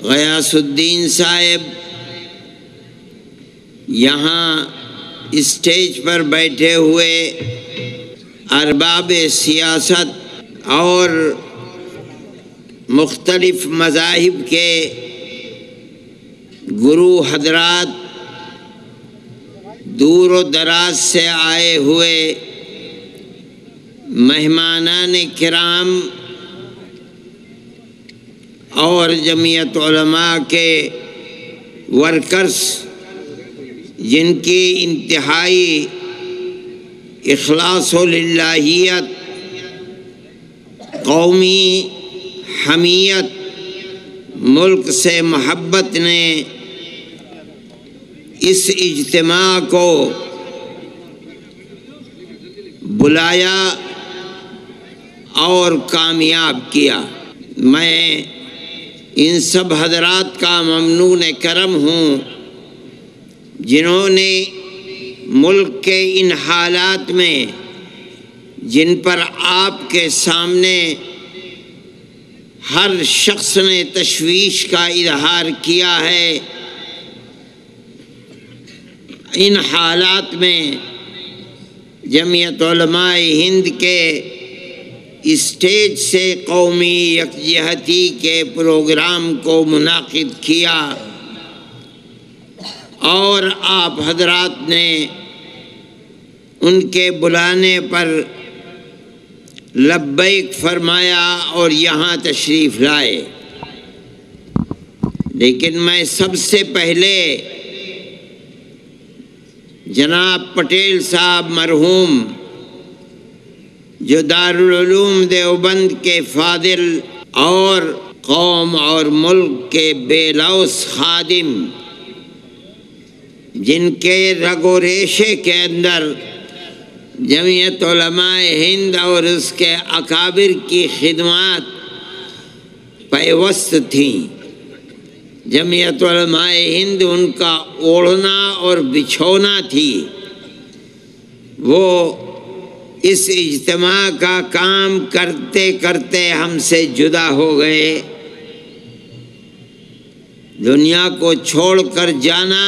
غیاث الدین صاحب یہاں اسٹیج پر بیٹھے ہوئے ارباب سیاست اور مختلف مذاہب کے گرو حضرات، دور و دراز سے آئے ہوئے مہمانان کرام اور جمعیت علماء کے ورکرز، جن کی انتہائی اخلاص و للہیت، قومی حمیت، ملک سے محبت نے اس اجتماع کو بلایا اور کامیاب کیا۔ میں ان سب حضرات کا ممنون کرم ہوں جنہوں نے ملک کے ان حالات میں جن پر آپ کے سامنے ہر شخص نے تشویش کا اظہار کیا ہے، ان حالات میں جمعیت علماء ہند کے اسٹیج سے قومی یکجہتی کے پروگرام کو منعقد کیا اور آپ حضرات نے ان کے بلانے پر لبیک فرمایا اور یہاں تشریف لائے۔ لیکن میں سب سے پہلے جناب پٹیل صاحب مرحوم، جو دارالعلوم دیوبند کے فاضل اور قوم اور ملک کے بے لوث خادم، جن کے رگ و ریشے کے اندر جمعیت علماء ہند اور اس کے اکابر کی خدمات پیوست تھیں، جمعیت علماء ہند ان کا اوڑھنا اور بچھونا تھی، وہ اس اجتماع کا کام کرتے کرتے ہم سے جدا ہو گئے۔ دنیا کو چھوڑ کر جانا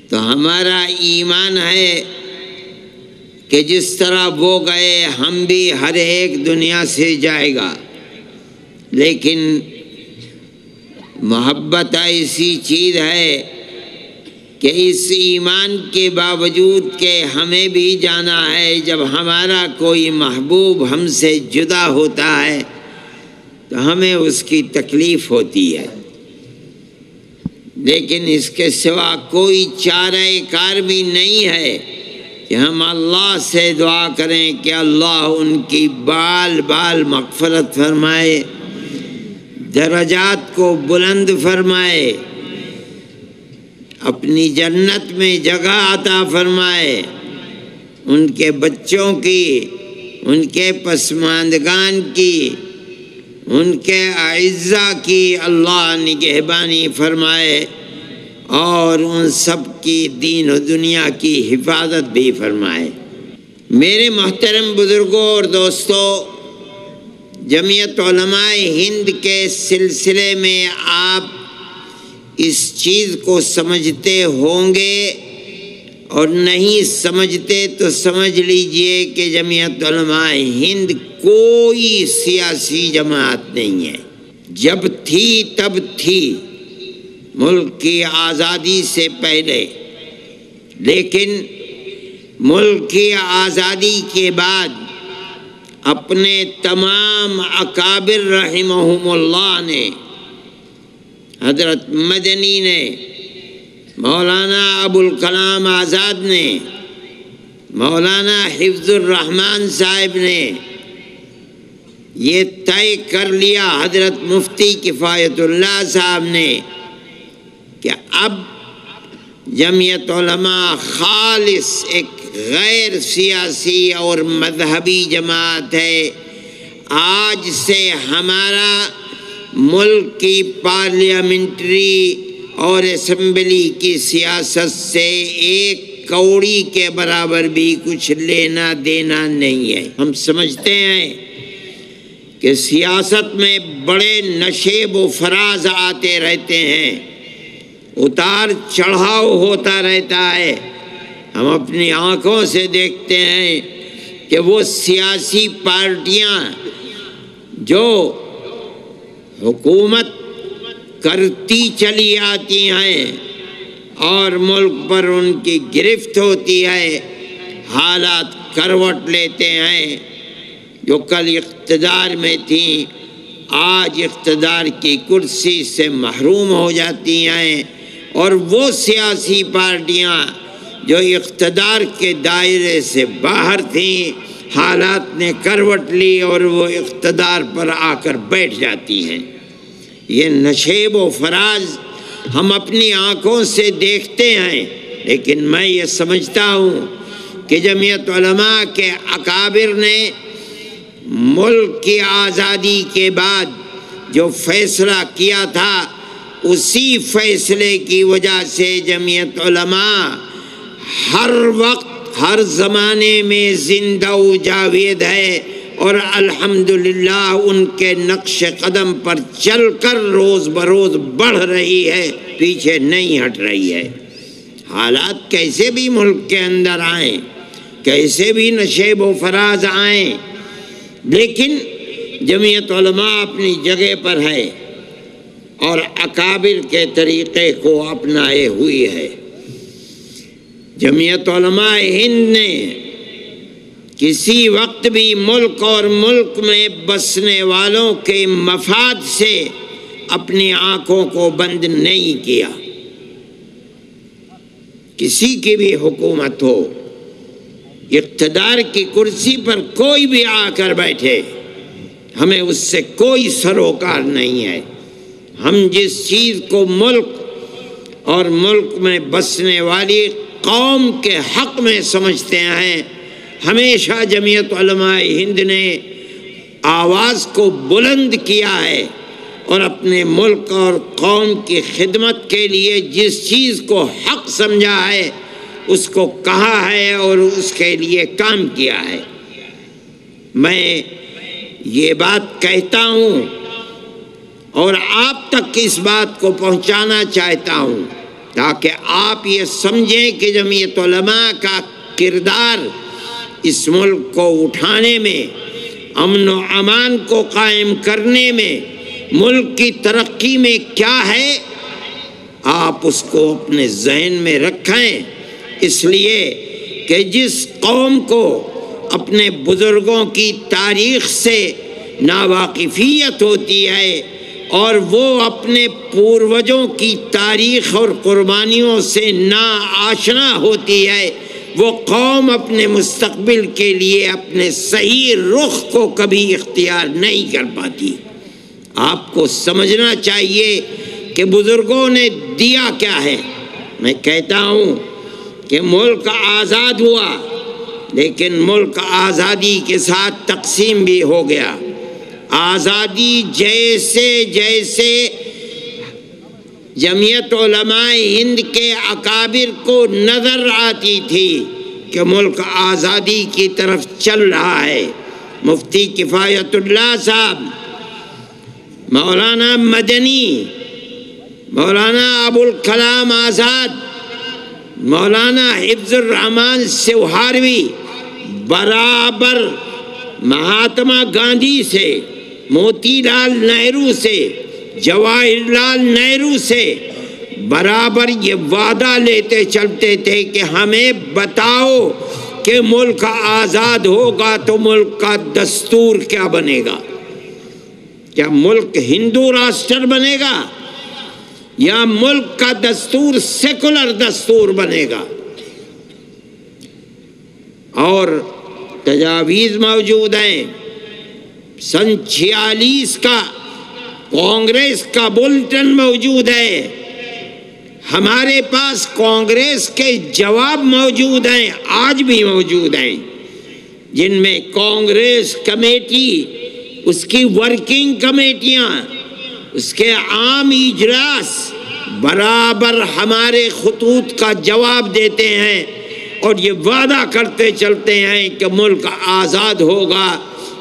تو ہمارا ایمان ہے کہ جس طرح وہ گئے ہم بھی ہر ایک دنیا سے جائے گا، لیکن محبت ایسی چیز ہے کہ اس ایمان کے باوجود کہ ہمیں بھی جانا ہے، جب ہمارا کوئی محبوب ہم سے جدا ہوتا ہے تو ہمیں اس کی تکلیف ہوتی ہے، لیکن اس کے سوا کوئی چارہ کار بھی نہیں ہے کہ ہم اللہ سے دعا کریں کہ اللہ ان کی بال بال مغفرت فرمائے، درجات کو بلند فرمائے، اپنی جنت میں جگہ عطا فرمائے، ان کے بچوں کی، ان کے پسماندگان کی، ان کے اعزاء کی اللہ نگہبانی فرمائے اور ان سب کی دین و دنیا کی حفاظت بھی فرمائے۔ میرے محترم بزرگوں اور دوستوں، جمعیت علماء ہند کے سلسلے میں آپ اس چیز کو سمجھتے ہوں گے، اور نہیں سمجھتے تو سمجھ لیجئے کہ جمعیت علماء ہند کوئی سیاسی جماعت نہیں ہے۔ جب تھی تب تھی، ملک کی آزادی سے پہلے، لیکن ملک کی آزادی کے بعد اپنے تمام اکابر رحمہم اللہ نے، حضرت مدنی نے، مولانا ابوالکلام آزاد نے، مولانا حفظ الرحمن صاحب نے یہ طے کر لیا، حضرت مفتی کفایت اللہ صاحب نے، کہ اب جمعیت علماء خالص ایک غیر سیاسی اور مذہبی جماعت ہے۔ آج سے ہمارا ملک کی پارلیمنٹری اور اسمبلی کی سیاست سے ایک کوڑی کے برابر بھی کچھ لینا دینا نہیں ہے۔ ہم سمجھتے ہیں کہ سیاست میں بڑے نشیب و فراز آتے رہتے ہیں، اتار چڑھاؤ ہوتا رہتا ہے۔ ہم اپنی آنکھوں سے دیکھتے ہیں کہ وہ سیاسی پارٹیاں جو حکومت کرتی چلی آتی ہیں اور ملک پر ان کی گرفت ہوتی ہے، حالات کروٹ لیتے ہیں۔ جو کل اقتدار میں تھیں آج اقتدار کی کرسی سے محروم ہو جاتی ہیں، اور وہ سیاسی پارٹیاں جو اقتدار کے دائرے سے باہر تھیں حالات نے کروٹ لی اور وہ اقتدار پر آ کر بیٹھ جاتی ہیں۔ یہ نشیب و فراز ہم اپنی آنکھوں سے دیکھتے ہیں، لیکن میں یہ سمجھتا ہوں کہ جمعیت علماء کے اکابر نے ملک کی آزادی کے بعد جو فیصلہ کیا تھا، اسی فیصلے کی وجہ سے جمعیت علماء ہر وقت ہر زمانے میں زندہ و جاوید ہے، اور الحمدللہ ان کے نقش قدم پر چل کر روز بروز بڑھ رہی ہے، پیچھے نہیں ہٹ رہی ہے۔ حالات کیسے بھی ملک کے اندر آئیں، کیسے بھی نشیب و فراز آئیں، لیکن جمعیت علماء اپنی جگہ پر ہے اور اکابر کے طریقے کو اپنائے ہوئی ہے۔ جمعیت علماء ہند نے کسی وقت بھی ملک اور ملک میں بسنے والوں کے مفاد سے اپنی آنکھوں کو بند نہیں کیا۔ کسی کی بھی حکومت ہو، اقتدار کی کرسی پر کوئی بھی آ کر بیٹھے، ہمیں اس سے کوئی سروکار نہیں ہے۔ ہم جس چیز کو ملک اور ملک میں بسنے والی قوم کے حق میں سمجھتے ہیں، ہمیشہ جمعیت علماء ہند نے آواز کو بلند کیا ہے، اور اپنے ملک اور قوم کی خدمت کے لیے جس چیز کو حق سمجھا ہے اس کو کہا ہے اور اس کے لیے کام کیا ہے۔ میں یہ بات کہتا ہوں اور آپ تک اس بات کو پہنچانا چاہتا ہوں تاکہ آپ یہ سمجھیں کہ جمعیت علماء کا کردار اس ملک کو اٹھانے میں، امن و امان کو قائم کرنے میں، ملک کی ترقی میں کیا ہے، آپ اس کو اپنے ذہن میں رکھیں۔ اس لیے کہ جس قوم کو اپنے بزرگوں کی تاریخ سے ناواقفیت ہوتی ہے اور وہ اپنے پوروجوں کی تاریخ اور قربانیوں سے ناآشنا ہوتی ہے، وہ قوم اپنے مستقبل کے لیے اپنے صحیح رخ کو کبھی اختیار نہیں کر پاتی۔ آپ کو سمجھنا چاہیے کہ بزرگوں نے دیا کیا ہے۔ میں کہتا ہوں کہ ملک آزاد ہوا، لیکن ملک آزادی کے ساتھ تقسیم بھی ہو گیا۔ آزادی جیسے جیسے جمعیت علماء ہند کے اکابر کو نظر آتی تھی کہ ملک آزادی کی طرف چل رہا ہے، مفتی کفایت اللہ صاحب، مولانا مدنی، مولانا ابوالکلام آزاد، مولانا حفظ الرحمان سوہاروی برابر مہاتما گاندھی سے، موتی لال نہرو سے، جواہر لال نہرو سے برابر یہ وعدہ لیتے چلتے تھے کہ ہمیں بتاؤ کہ ملک آزاد ہوگا تو ملک کا دستور کیا بنے گا؟ کیا ملک ہندو راشٹر بنے گا یا ملک کا دستور سیکولر دستور بنے گا؟ اور تجاویز موجود ہیں۔ سن 46 کا کانگریس کا بلٹن موجود ہے، ہمارے پاس کانگریس کے جواب موجود ہیں، آج بھی موجود ہیں، جن میں کانگریس کمیٹی، اس کی ورکنگ کمیٹیاں، اس کے عام اجلاس برابر ہمارے خطوط کا جواب دیتے ہیں اور یہ وعدہ کرتے چلتے ہیں کہ ملک آزاد ہوگا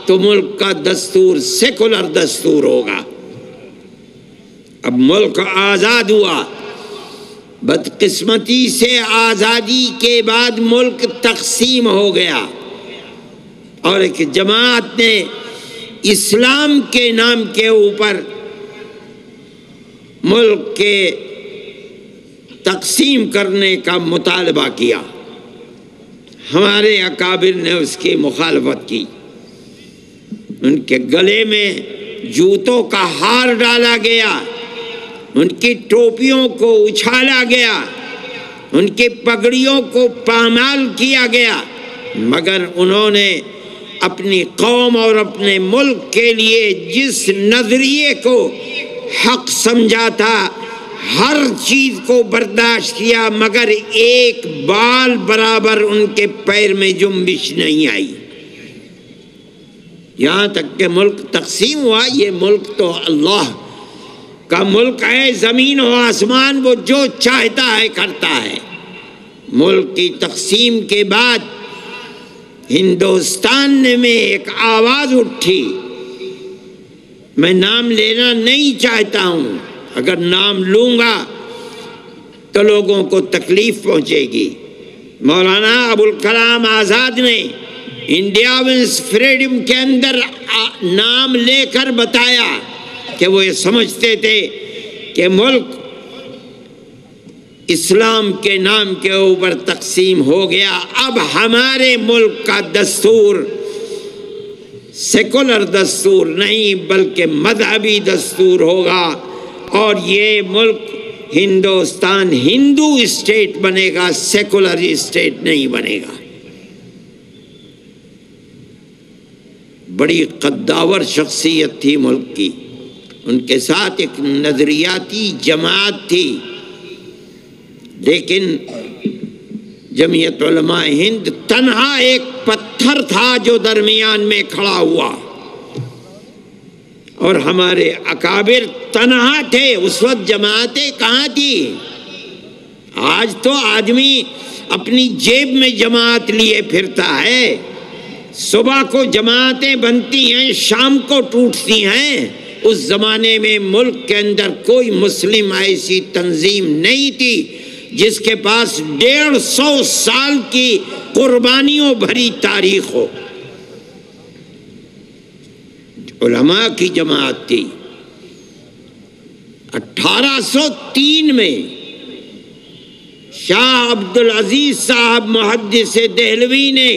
تو ملک کا دستور سیکولر دستور ہوگا۔ اب ملک آزاد ہوا، بدقسمتی سے آزادی کے بعد ملک تقسیم ہو گیا، اور ایک جماعت نے اسلام کے نام کے اوپر ملک کے تقسیم کرنے کا مطالبہ کیا۔ ہمارے اکابر نے اس کی مخالفت کی، ان کے گلے میں جوتوں کا ہار ڈالا گیا، ان کی ٹوپیوں کو اچھالا گیا، ان کی پگڑیوں کو پامال کیا گیا، مگر انہوں نے اپنی قوم اور اپنے ملک کے لیے جس نظریے کو حق سمجھا تھا ہر چیز کو برداشت کیا، مگر ایک بال برابر ان کے پیر میں جنبش نہیں آئی۔ یہاں تک کہ ملک تقسیم ہوا۔ یہ ملک تو اللہ کا ملک ہے، زمین و آسمان وہ جو چاہتا ہے کرتا ہے۔ ملک کی تقسیم کے بعد ہندوستان میں ایک آواز اٹھی، میں نام لینا نہیں چاہتا ہوں، اگر نام لوں گا تو لوگوں کو تکلیف پہنچے گی۔ مولانا ابوالکلام آزاد نے انڈیا ونس فریڈم کے اندر نام لے کر بتایا کہ وہ یہ سمجھتے تھے کہ ملک اسلام کے نام کے اوپر تقسیم ہو گیا، اب ہمارے ملک کا دستور سیکولر دستور نہیں بلکہ مذہبی دستور ہوگا، اور یہ ملک ہندوستان ہندو اسٹیٹ بنے گا، سیکولر اسٹیٹ نہیں بنے گا۔ بڑی قداور شخصیت تھی ملک کی، ان کے ساتھ ایک نظریاتی جماعت تھی، لیکن جمعیت علماء ہند تنہا ایک پتھر تھا جو درمیان میں کھڑا ہوا، اور ہمارے اکابر تنہا تھے۔ اس وقت جماعتیں کہاں تھی؟ آج تو آدمی اپنی جیب میں جماعت لیے پھرتا ہے، صبح کو جماعتیں بنتی ہیں، شام کو ٹوٹتی ہیں۔ اس زمانے میں ملک کے اندر کوئی مسلم ایسی تنظیم نہیں تھی جس کے پاس 150 سال کی قربانیوں بھری تاریخ ہو۔ علماء کی جماعت تھی۔ 1803 میں شاہ عبدالعزیز صاحب محدث دہلوی نے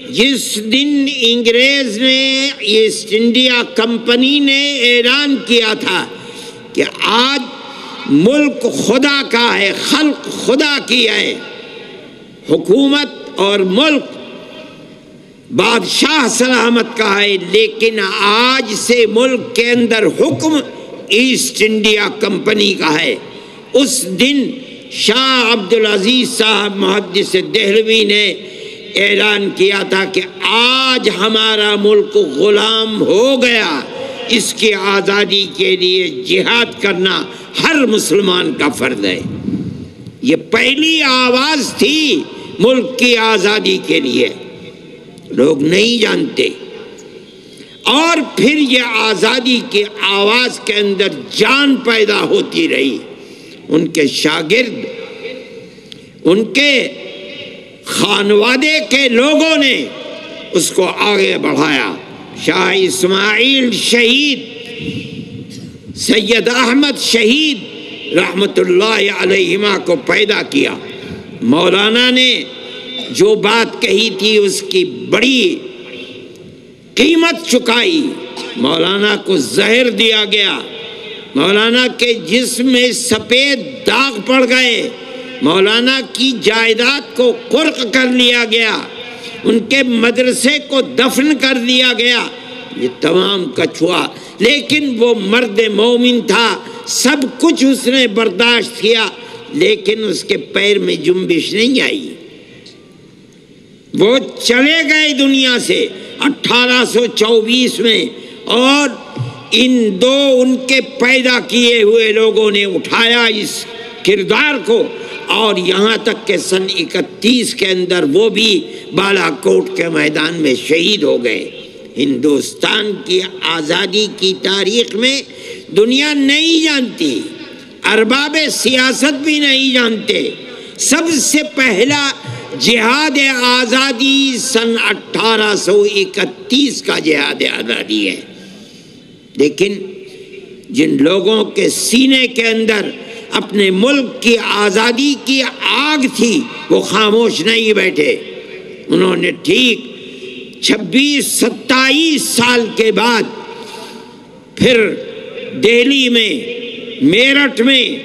جس دن انگریز نے ایسٹ انڈیا کمپنی نے اعلان کیا تھا کہ آج ملک خدا کا ہے، خلق خدا کی ہے، حکومت اور ملک بادشاہ سلامت کا ہے، لیکن آج سے ملک کے اندر حکم ایسٹ انڈیا کمپنی کا ہے، اس دن شاہ عبدالعزیز صاحب محدث دہلوی نے اعلان کیا تھا کہ آج ہمارا ملک غلام ہو گیا، اس کی آزادی کے لیے جہاد کرنا ہر مسلمان کا فرض ہے۔ یہ پہلی آواز تھی ملک کی آزادی کے لیے، لوگ نہیں جانتے۔ اور پھر یہ آزادی کی آواز کے اندر جان پیدا ہوتی رہی، ان کے شاگرد، ان کے خانوادے کے لوگوں نے اس کو آگے بڑھایا۔ شاہ اسماعیل شہید، سید احمد شہید رحمت اللہ علیہما کو پیدا کیا۔ مولانا نے جو بات کہی تھی اس کی بڑی قیمت چکائی۔ مولانا کو زہر دیا گیا، مولانا کے جسم میں سفید داغ پڑ گئے، مولانا کی جائیداد کو قرق کر لیا گیا، ان کے مدرسے کو دفن کر دیا گیا۔ یہ تمام کچھ ہوا، لیکن وہ مرد مومن تھا، سب کچھ اس نے برداشت کیا، لیکن اس کے پیر میں جنبش نہیں آئی۔ وہ چلے گئے دنیا سے 1824 میں، اور ان دو ان کے پیدا کیے ہوئے لوگوں نے اٹھایا اس کردار کو، اور یہاں تک کہ سن 31 کے اندر وہ بھی بالا کوٹ کے میدان میں شہید ہو گئے۔ ہندوستان کی آزادی کی تاریخ میں دنیا نہیں جانتی، ارباب سیاست بھی نہیں جانتے۔ سب سے پہلا جہاد آزادی سن 1831 کا جہاد آزادی ہے، لیکن جن لوگوں کے سینے کے اندر اپنے ملک کی آزادی کی آگ تھی وہ خاموش نہیں بیٹھے۔ انہوں نے ٹھیک 26-27 سال کے بعد پھر دہلی میں، میرٹھ میں،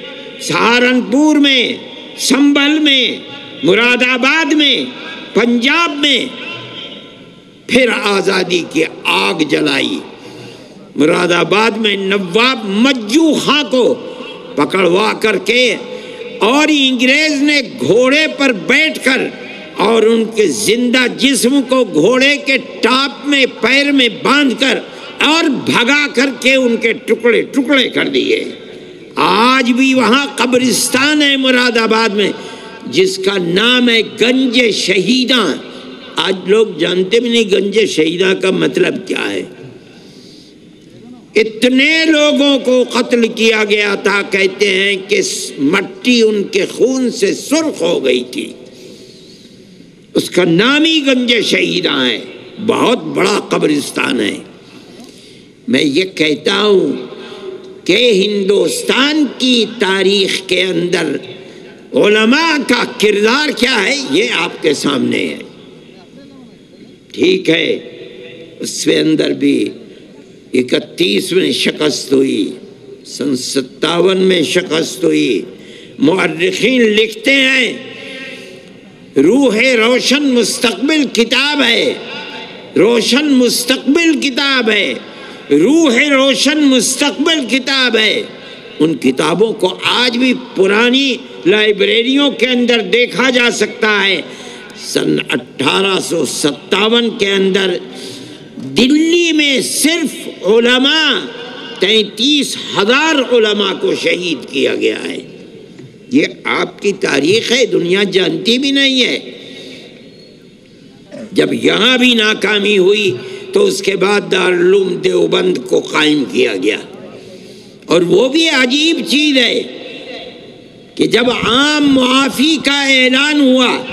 سہارنپور میں، سنبھل میں، مراد آباد میں، پنجاب میں پھر آزادی کی آگ جلائی۔ مراد آباد میں نواب مجو خاں کو پکڑوا کر کے اور انگریز نے گھوڑے پر بیٹھ کر اور ان کے زندہ جسم کو گھوڑے کے ٹاپ میں پیر میں باندھ کر اور بھگا کر کے ان کے ٹکڑے ٹکڑے کر دیے۔ آج بھی وہاں قبرستان ہے مراد آباد میں جس کا نام ہے گنج شہیداں۔ آج لوگ جانتے بھی نہیں گنج شہیداں کا مطلب کیا ہے۔ اتنے لوگوں کو قتل کیا گیا تھا، کہتے ہیں کہ مٹی ان کے خون سے سرخ ہو گئی تھی۔ اس کا نام ہی گنج شہیداں ہے، بہت بڑا قبرستان ہے۔ میں یہ کہتا ہوں کہ ہندوستان کی تاریخ کے اندر علماء کا کردار کیا ہے یہ آپ کے سامنے ہے۔ ٹھیک ہے، اس کے اندر بھی 31 میں شکست ہوئی، سن 57 میں شکست ہوئی۔ مورخین لکھتے ہیں روح روشن مستقبل کتاب ہے، روشن مستقبل کتاب ہے، روح روشن مستقبل کتاب ہے۔ ان کتابوں کو آج بھی پرانی لائبریریوں کے اندر دیکھا جا سکتا ہے۔ سن 1857 کے اندر دلی میں صرف علماء 33,000 علماء کو شہید کیا گیا ہے۔ یہ آپ کی تاریخ ہے، دنیا جانتی بھی نہیں ہے۔ جب یہاں بھی ناکامی ہوئی تو اس کے بعد دارالعلوم دیوبند کو قائم کیا گیا۔ اور وہ بھی عجیب چیز ہے کہ جب عام معافی کا اعلان ہوا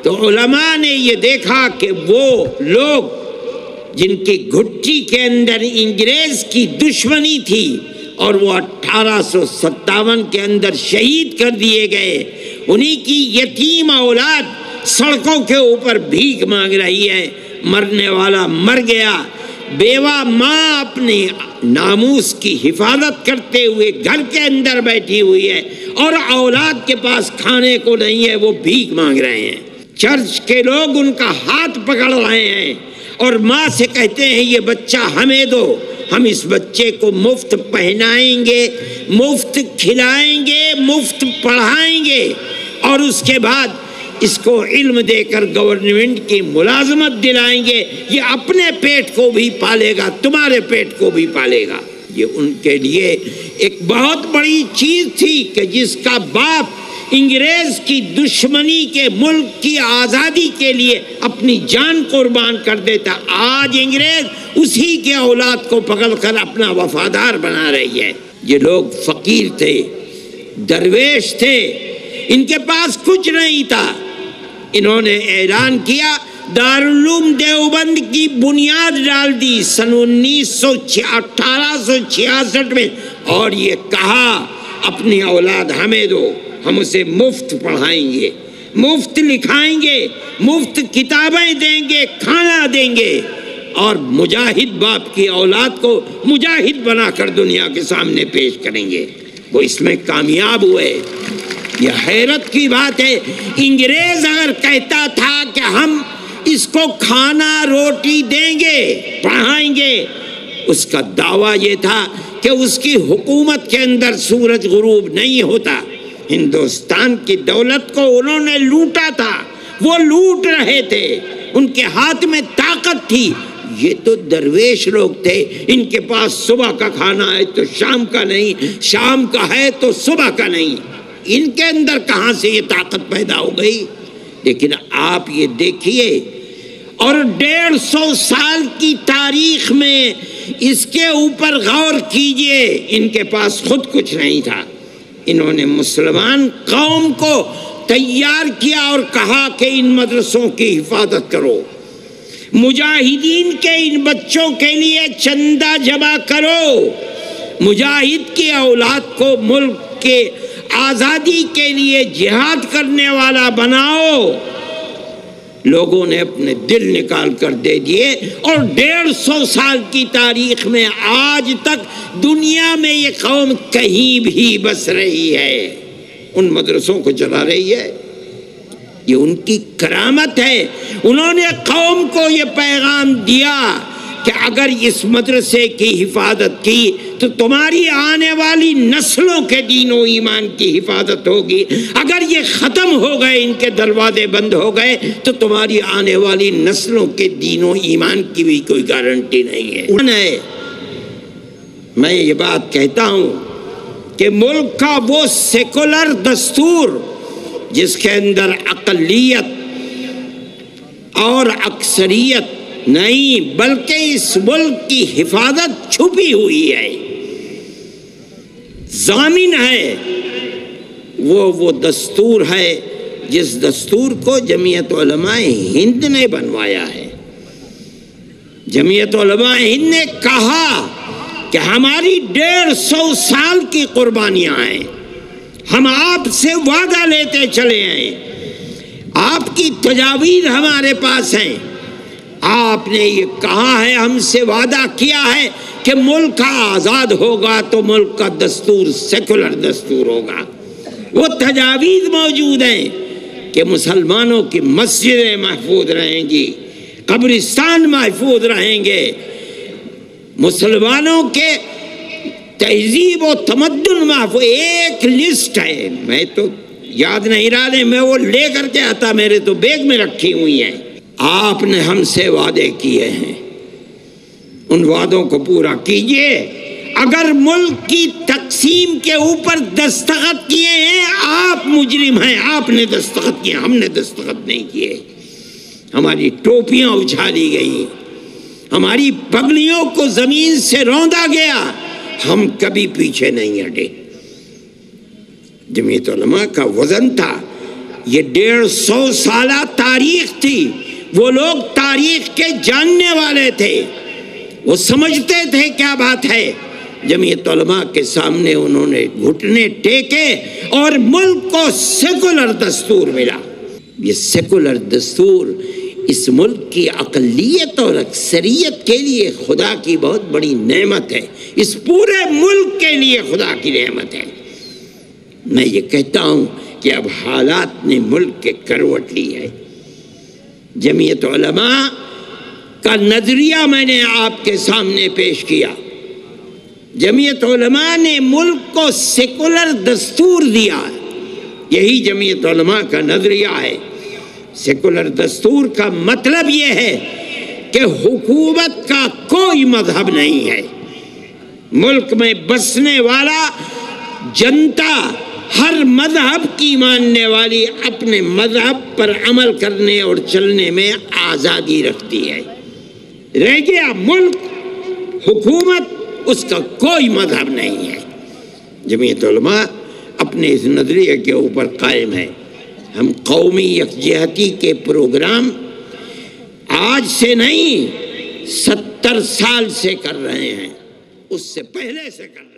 تو علماء نے یہ دیکھا کہ وہ لوگ جن کی گھٹی کے اندر انگریز کی دشمنی تھی اور وہ 1857 کے اندر شہید کر دیے گئے، انہی کی یتیم اولاد سڑکوں کے اوپر بھیک مانگ رہی ہے، مرنے والا مر گیا، بیوہ ماں اپنے ناموس کی حفاظت کرتے ہوئے گھر کے اندر بیٹھی ہوئی ہے اور اولاد کے پاس کھانے کو نہیں ہے، وہ بھیک مانگ رہے ہیں۔ چرچ کے لوگ ان کا ہاتھ پکڑ رہے ہیں اور ماں سے کہتے ہیں یہ بچہ ہمیں دو، ہم اس بچے کو مفت پہنائیں گے، مفت کھلائیں گے، مفت پڑھائیں گے اور اس کے بعد اس کو علم دے کر گورنمنٹ کی ملازمت دلائیں گے، یہ اپنے پیٹ کو بھی پالے گا، تمہارے پیٹ کو بھی پالے گا۔ یہ ان کے لیے ایک بہت بڑی چیز تھی کہ جس کا باپ انگریز کی دشمنی کے ملک کی آزادی کے لیے اپنی جان قربان کر دیتا، آج انگریز اسی کے اولاد کو پکڑ کر اپنا وفادار بنا رہی ہے۔ یہ لوگ فقیر تھے، درویش تھے، ان کے پاس کچھ نہیں تھا۔ انہوں نے اعلان کیا، دارالعلوم دیوبند کی بنیاد ڈال دی سن 1866 میں، اور یہ کہا اپنی اولاد ہمیں دو، ہم اسے مفت پڑھائیں گے، مفت لکھائیں گے، مفت کتابیں دیں گے، کھانا دیں گے، اور مجاہد باپ کی اولاد کو مجاہد بنا کر دنیا کے سامنے پیش کریں گے۔ وہ اس میں کامیاب ہوئے۔ یہ حیرت کی بات ہے، انگریز اگر کہتا تھا کہ ہم اس کو کھانا روٹی دیں گے، پڑھائیں گے، اس کا دعویٰ یہ تھا کہ اس کی حکومت کے اندر سورج غروب نہیں ہوتا۔ ہندوستان کی دولت کو انہوں نے لوٹا تھا، وہ لوٹ رہے تھے، ان کے ہاتھ میں طاقت تھی۔ یہ تو درویش لوگ تھے، ان کے پاس صبح کا کھانا ہے تو شام کا نہیں، شام کا ہے تو صبح کا نہیں۔ ان کے اندر کہاں سے یہ طاقت پیدا ہو گئی؟ لیکن آپ یہ دیکھیے، اور 150 سال کی تاریخ میں اس کے اوپر غور کیجئے، ان کے پاس خود کچھ نہیں تھا، انہوں نے مسلمان قوم کو تیار کیا اور کہا کہ ان مدرسوں کی حفاظت کرو، مجاہدین کے ان بچوں کے لیے چندہ جمع کرو، مجاہد کی اولاد کو ملک کے آزادی کے لیے جہاد کرنے والا بناؤ۔ لوگوں نے اپنے دل نکال کر دے دیے، اور 150 سال کی تاریخ میں آج تک دنیا میں یہ قوم کہیں بھی بس رہی ہے، ان مدرسوں کو چلا رہی ہے۔ یہ ان کی کرامت ہے۔ انہوں نے قوم کو یہ پیغام دیا کہ اگر اس مدرسے کی حفاظت کی تو تمہاری آنے والی نسلوں کے دین و ایمان کی حفاظت ہوگی، اگر یہ ختم ہو گئے، ان کے دروازے بند ہو گئے، تو تمہاری آنے والی نسلوں کے دین و ایمان کی بھی کوئی گارنٹی نہیں ہے۔ میں یہ بات کہتا ہوں کہ ملک کا وہ سیکولر دستور جس کے اندر اقلیت اور اکثریت نہیں بلکہ اس ملک کی حفاظت چھپی ہوئی ہے، ضامن ہے، وہ دستور ہے جس دستور کو جمعیت علماء ہند نے بنوایا ہے۔ جمعیت علماء ہند نے کہا کہ ہماری 150 سال کی قربانیاں ہیں، ہم آپ سے وعدہ لیتے چلے ہیں، آپ کی تجاویز ہمارے پاس ہیں، آپ نے یہ کہا ہے، ہم سے وعدہ کیا ہے کہ ملک آزاد ہوگا تو ملک کا دستور سیکولر دستور ہوگا۔ وہ تجاویز موجود ہیں کہ مسلمانوں کی مسجدیں محفوظ رہیں گی، قبرستان محفوظ رہیں گے، مسلمانوں کے تہذیب و تمدن محفوظ۔ ایک لسٹ ہے، میں تو یاد نہیں رہا، میں وہ لے کر کے آتا، میرے تو بیگ میں رکھی ہوئی ہیں۔ آپ نے ہم سے وعدے کیے ہیں، ان وعدوں کو پورا کیجئے۔ اگر ملک کی تقسیم کے اوپر دستخط کیے ہیں، آپ مجرم ہیں، آپ نے دستخط کیے، ہم نے دستخط نہیں کیے۔ ہماری ٹوپیاں اچھالی گئی، ہماری پگڑیوں کو زمین سے روندا گیا، ہم کبھی پیچھے نہیں ہٹے۔ جمعیت علماء کا وزن تھا، یہ 150 سالہ تاریخ تھی، وہ لوگ تاریخ کے جاننے والے تھے، وہ سمجھتے تھے کیا بات ہے۔ جمعیت علماء کے سامنے انہوں نے گھٹنے ٹیکے اور ملک کو سیکولر دستور ملا۔ یہ سیکولر دستور اس ملک کی اقلیت اور اکثریت کے لیے خدا کی بہت بڑی نعمت ہے، اس پورے ملک کے لیے خدا کی نعمت ہے۔ میں یہ کہتا ہوں کہ اب حالات نے ملک کے کروٹ لی ہے۔ جمعیت علماء کا نظریہ میں نے آپ کے سامنے پیش کیا۔ جمعیت علماء نے ملک کو سیکولر دستور دیا، یہی جمعیت علماء کا نظریہ ہے۔ سیکولر دستور کا مطلب یہ ہے کہ حکومت کا کوئی مذہب نہیں ہے، ملک میں بسنے والا جنتا ہر مذہب کی ماننے والی اپنے مذہب پر عمل کرنے اور چلنے میں آزادی رکھتی ہے۔ رہ گیا ملک، حکومت، اس کا کوئی مذہب نہیں ہے۔ جمعیت علماء اپنے اس نظریے کے اوپر قائم ہے۔ ہم قومی یکجہتی کے پروگرام آج سے نہیں 70 سال سے کر رہے ہیں، اس سے پہلے سے کر رہے ہیں۔